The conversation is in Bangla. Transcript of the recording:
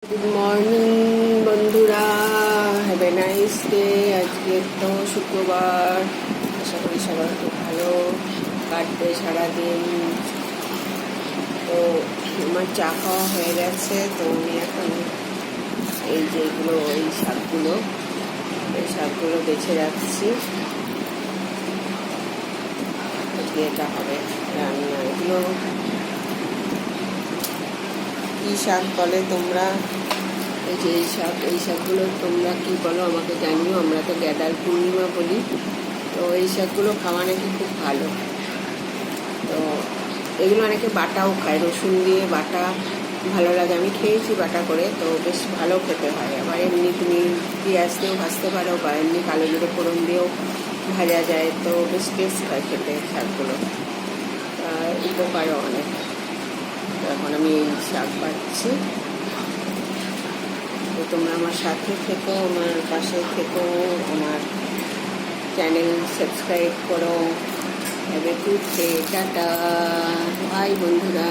গুড মর্নিং বন্ধুরা, হ্যাভ এ নাইস ডে। আজকে তো শুক্রবার, আশা করি সবার খুব ভালো কাটবে সারাদিন। তো আমার চা খাওয়া হয়ে গেছে, তো আমি এখন এই যেগুলো এই শাকগুলো বেছে রাখছি। আজকে এটা হবে রান্না। এগুলো কী শাক বলে তোমরা? এই যে এই শাকগুলো তোমরা কী বলো আমাকে জানিও। আমরা তো গ্যাদার পূর্ণিমা বলি। তো এই শাকগুলো খাওয়া নাকি খুব ভালো। তো এগুলো অনেকে বাটাও খায়, রসুন দিয়ে বাটা ভালো লাগে। আমি খেয়েছি বাটা করে, তো বেশ ভালো খেতে হয়। আবার এমনি তুমি পেঁয়াজ দিয়েও ভাজতে পারো, বা এমনি কালো জিরে ফোড়ন দিয়েও ভাজা যায়, তো বেশ টেস্ট হয় খেতে শাকগুলো, উপকারও অনেক। তো এখন আমি এই শাক পাচ্ছি। তো তোমরা আমার সাথে থেকো, আমার পাশে থেকো, আমার চ্যানেল সাবস্ক্রাইব করো। Have a good day. Tata, bye বন্ধুরা।